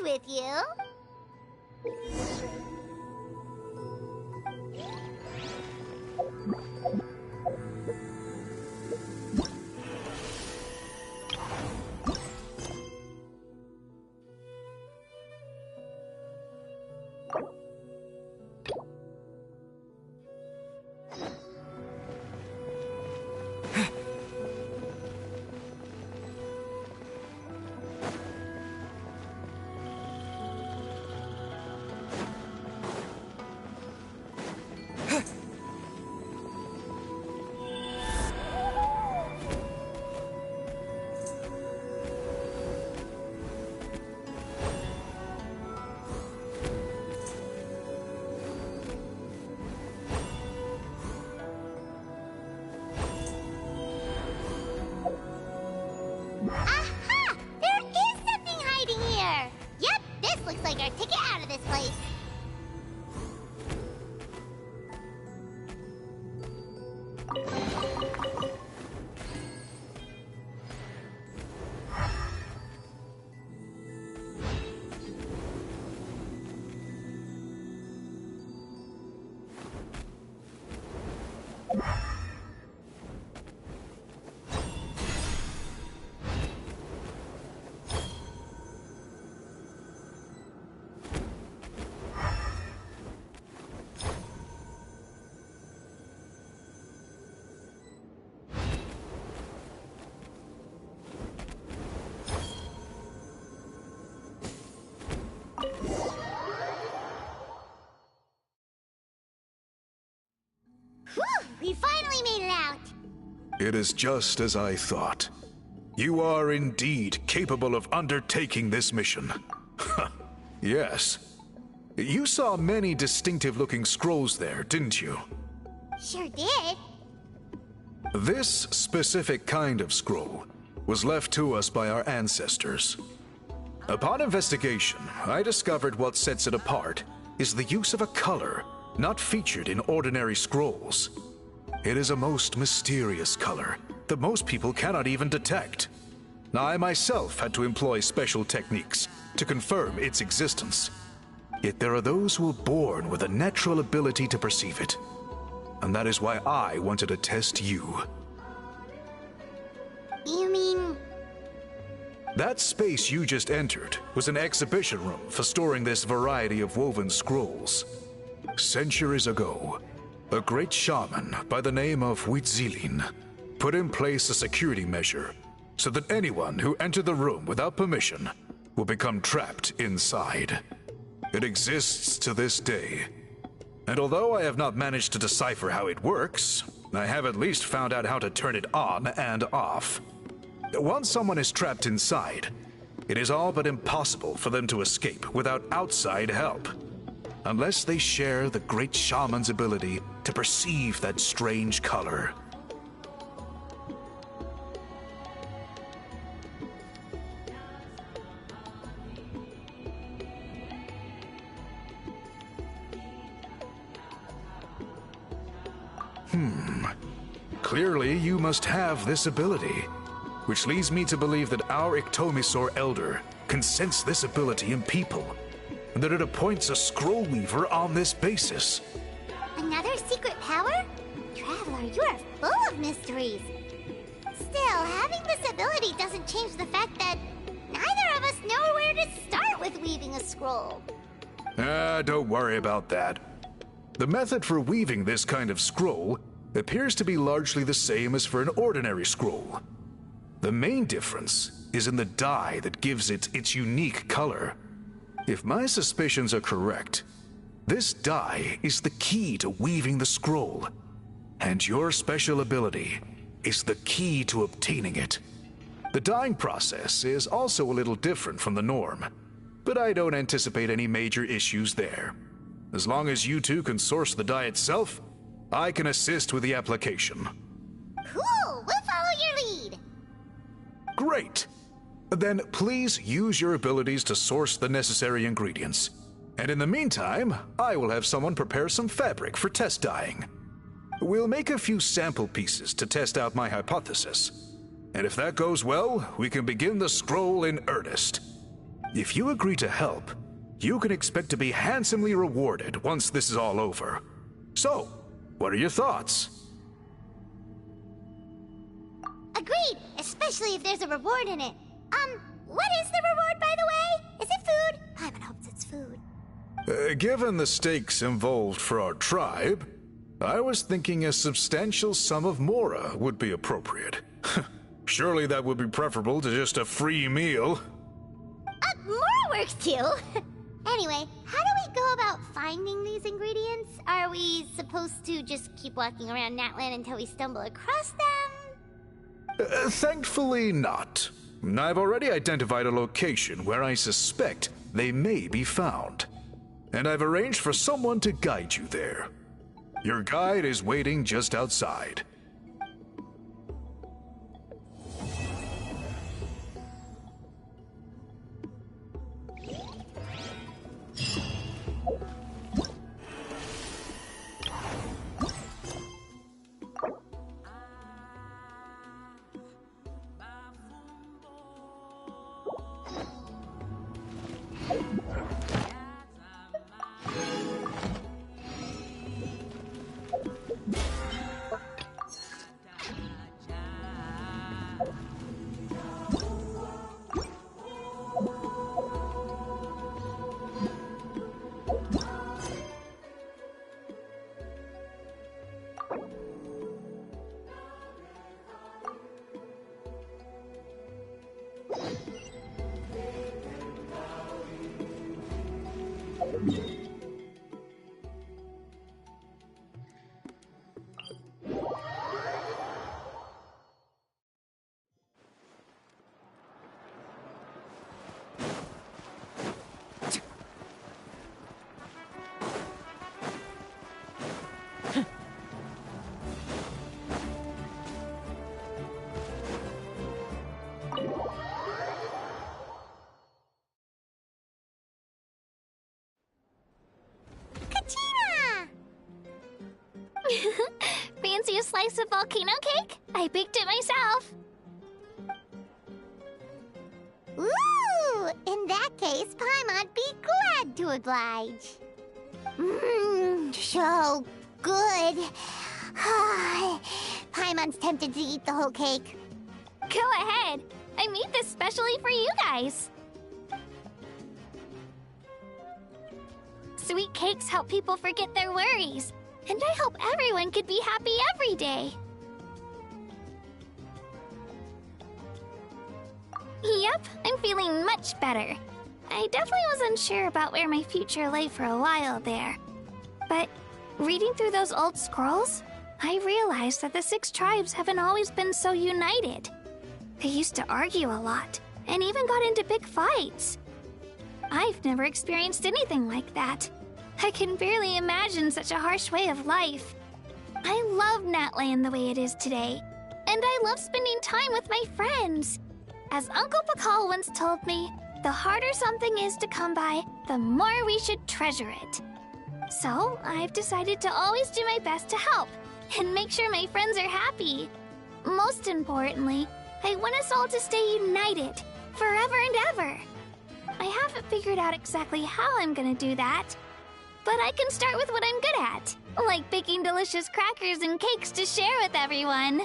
mess with you. Aha! There is something hiding here! Yep, this looks like our ticket out of this place. Whew! We finally made it out! It is just as I thought. You are indeed capable of undertaking this mission. Yes. You saw many distinctive-looking scrolls there, didn't you? Sure did. This specific kind of scroll was left to us by our ancestors. Upon investigation, I discovered what sets it apart is the use of a color not featured in ordinary scrolls. It is a most mysterious color that most people cannot even detect. I myself had to employ special techniques to confirm its existence. Yet there are those who are born with a natural ability to perceive it. And that is why I wanted to test you. You mean... That space you just entered was an exhibition room for storing this variety of woven scrolls. Centuries ago, a great shaman by the name of Huitzilin put in place a security measure so that anyone who entered the room without permission will become trapped inside. It exists to this day. And although I have not managed to decipher how it works, I have at least found out how to turn it on and off. Once someone is trapped inside, it is all but impossible for them to escape without outside help. Unless they share the great shaman's ability to perceive that strange color. Clearly, you must have this ability, which leads me to believe that our Iktomisor Elder can sense this ability in people, and that it appoints a scroll weaver on this basis. Another secret power? Traveler, you are full of mysteries. Still, having this ability doesn't change the fact that neither of us know where to start with weaving a scroll. Don't worry about that. The method for weaving this kind of scroll appears to be largely the same as for an ordinary scroll. The main difference is in the dye that gives it its unique color. If my suspicions are correct, this dye is the key to weaving the scroll, and your special ability is the key to obtaining it. The dyeing process is also a little different from the norm, but I don't anticipate any major issues there. As long as you two can source the dye itself, I can assist with the application. Cool! We'll follow your lead! Great! Then please use your abilities to source the necessary ingredients. And in the meantime, I will have someone prepare some fabric for test dyeing. We'll make a few sample pieces to test out my hypothesis. And if that goes well, we can begin the scroll in earnest. If you agree to help, you can expect to be handsomely rewarded once this is all over. So, what are your thoughts? Agreed, especially if there's a reward in it. What is the reward, by the way? Is it food? Paimon hopes it's food. Given the stakes involved for our tribe, I was thinking a substantial sum of mora would be appropriate. Surely that would be preferable to just a free meal. Mora works too. Anyway, how do we go about finding these ingredients? Are we supposed to just keep walking around Natlan until we stumble across them? Thankfully not. I've already identified a location where I suspect they may be found. And I've arranged for someone to guide you there. Your guide is waiting just outside. Fancy a slice of volcano cake? I baked it myself. Ooh! In that case, Paimon'd be glad to oblige. So good. Paimon's tempted to eat the whole cake. Go ahead. I made this specially for you guys. Sweet cakes help people forget their worries. And I hope everyone could be happy every day. Yep, I'm feeling much better. I definitely was unsure about where my future lay for a while there. But reading through those old scrolls, I realized that the 6 tribes haven't always been so united. They used to argue a lot, and even got into big fights. I've never experienced anything like that. I can barely imagine such a harsh way of life. I love Natlan the way it is today, and I love spending time with my friends. As Uncle Pakal once told me, the harder something is to come by, the more we should treasure it. So, I've decided to always do my best to help, and make sure my friends are happy. Most importantly, I want us all to stay united, forever and ever. I haven't figured out exactly how I'm gonna do that, but I can start with what I'm good at, like baking delicious crackers and cakes to share with everyone.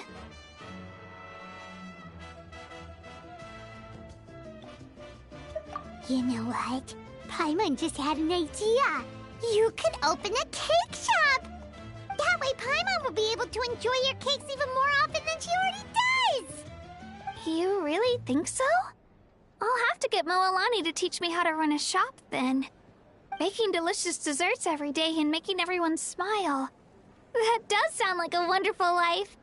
You know what? Paimon just had an idea. You could open a cake shop! That way Paimon will be able to enjoy your cakes even more often than she already does! You really think so? I'll have to get Moalani to teach me how to run a shop then. Baking delicious desserts every day and making everyone smile. That does sound like a wonderful life.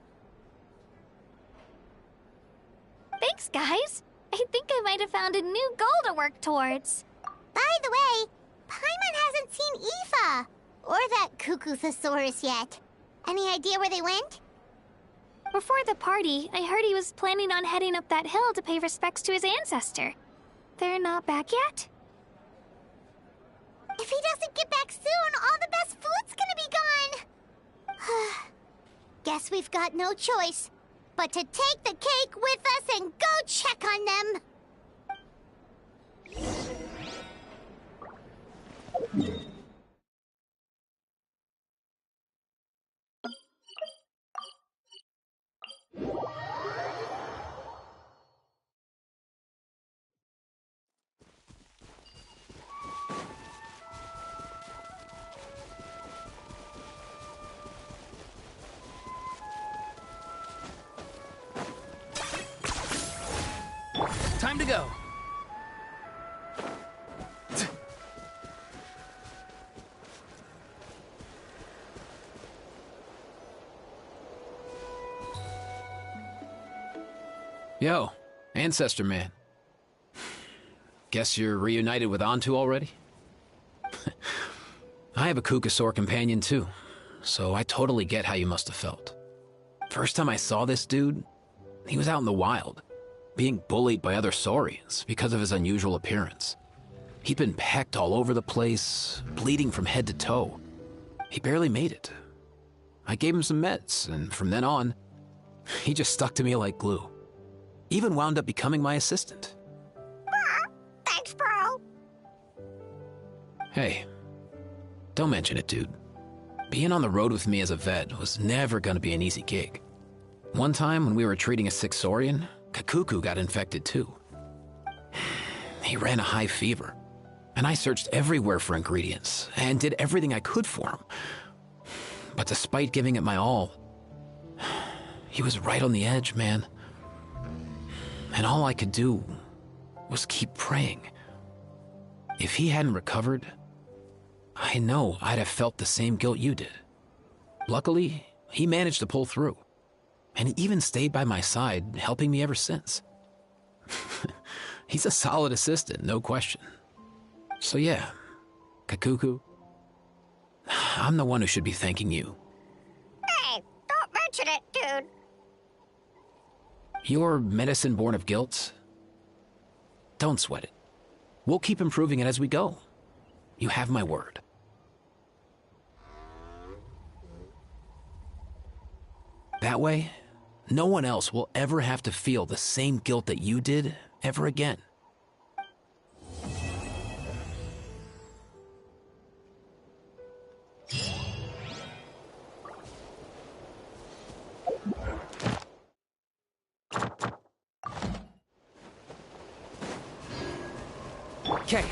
Thanks, guys. I think I might have found a new goal to work towards. By the way, Paimon hasn't seen Aoife or that cuckoo thesaurus yet. Any idea where they went? Before the party, I heard he was planning on heading up that hill to pay respects to his ancestor. They're not back yet? If he doesn't get back soon, all the best food's gonna be gone! Guess we've got no choice but to take the cake with us and go check on them! Yo, Ancestor Man. Guess you're reunited with Antu already? I have a Kukasaur companion too, so I totally get how you must have felt. First time I saw this dude, he was out in the wild, being bullied by other saurians because of his unusual appearance. He'd been pecked all over the place, bleeding from head to toe. He barely made it. I gave him some meds, and from then on, he just stuck to me like glue. Even wound up becoming my assistant. Thanks, bro. Hey, don't mention it, dude. Being on the road with me as a vet was never gonna be an easy gig. One time when we were treating a sick saurian, Kakuku got infected too. He ran a high fever, and I searched everywhere for ingredients and did everything I could for him. But despite giving it my all, he was right on the edge, man. And all I could do was keep praying. If he hadn't recovered, I know I'd have felt the same guilt you did. Luckily, he managed to pull through, and he even stayed by my side, helping me ever since. He's a solid assistant, no question. So yeah, Kakuku, I'm the one who should be thanking you. Hey, don't mention it, dude. Your medicine born of guilt? Don't sweat it. We'll keep improving it as we go. You have my word. That way, no one else will ever have to feel the same guilt that you did ever again. Okay.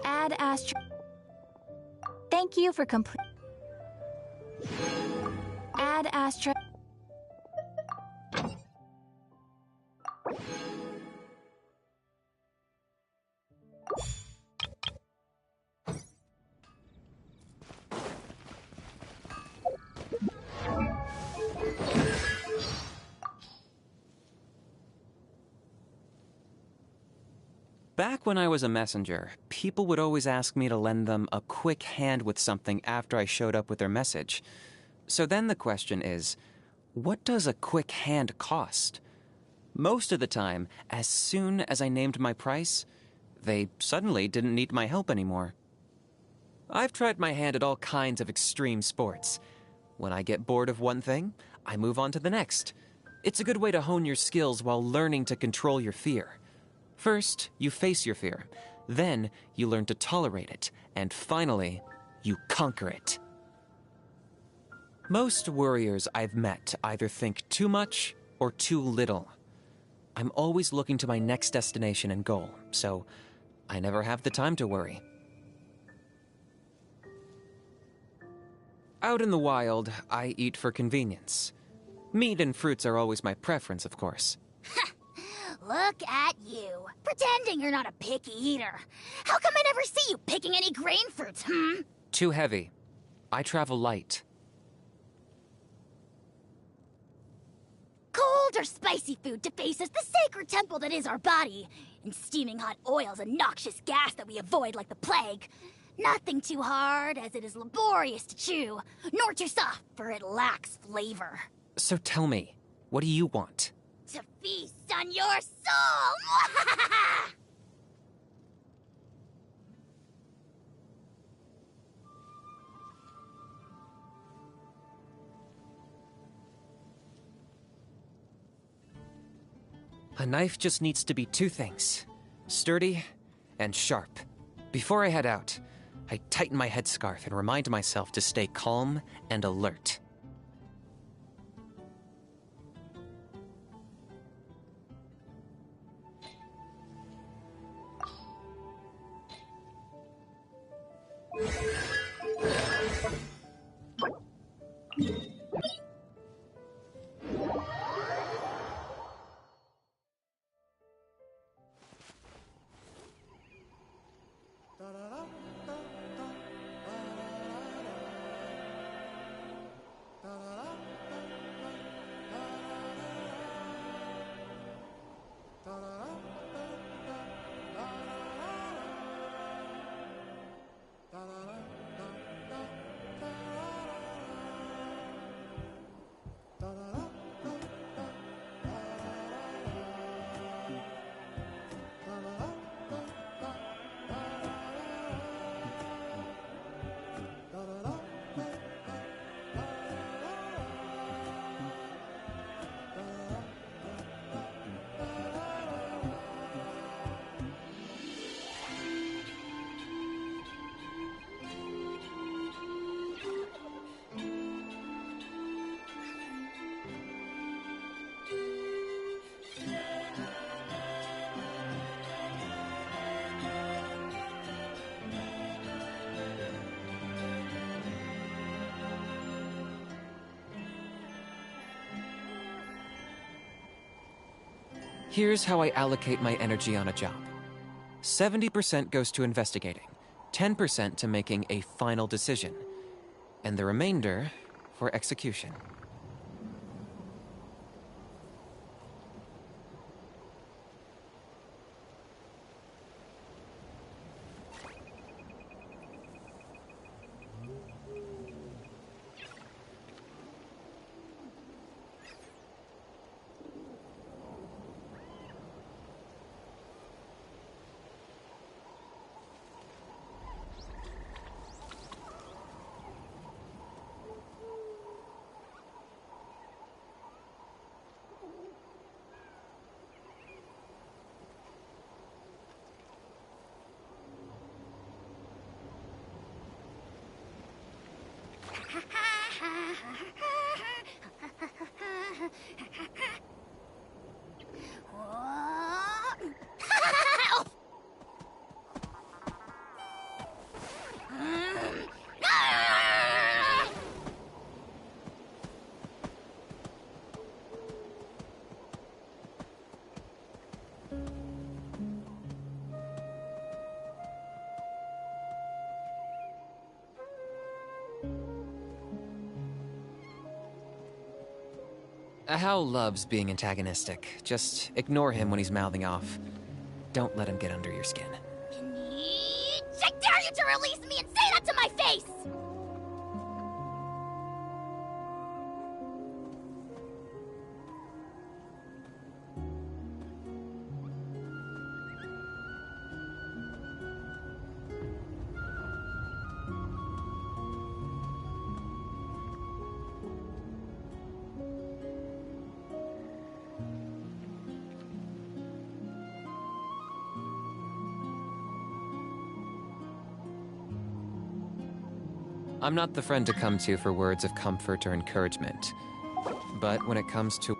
Add Astro. Thank you for complete. Add Astro. Back when I was a messenger, people would always ask me to lend them a quick hand with something after I showed up with their message. So then the question is, what does a quick hand cost? Most of the time, as soon as I named my price, they suddenly didn't need my help anymore. I've tried my hand at all kinds of extreme sports. When I get bored of one thing, I move on to the next. It's a good way to hone your skills while learning to control your fear. First, you face your fear. Then you learn to tolerate it, and finally, you conquer it. Most warriors I've met either think too much or too little. I'm always looking to my next destination and goal, so I never have the time to worry. Out in the wild, I eat for convenience. Meat and fruits are always my preference, of course. Look at you, pretending you're not a picky eater. How come I never see you picking any grain fruits, Too heavy. I travel light. Cold or spicy food defaces the sacred temple that is our body, and steaming hot oils and noxious gas that we avoid like the plague. Nothing too hard, as it is laborious to chew, nor too soft, for it lacks flavor. So tell me, what do you want? To feast on your soul! A knife just needs to be two things: sturdy and sharp. Before I head out, I tighten my headscarf and remind myself to stay calm and alert. Here's how I allocate my energy on a job. 70% goes to investigating, 10% to making a final decision, and the remainder for execution. Hal loves being antagonistic. Just ignore him when he's mouthing off. Don't let him get under your skin. I dare you to release me and say that to my face! I'm not the friend to come to for words of comfort or encouragement. But when it comes to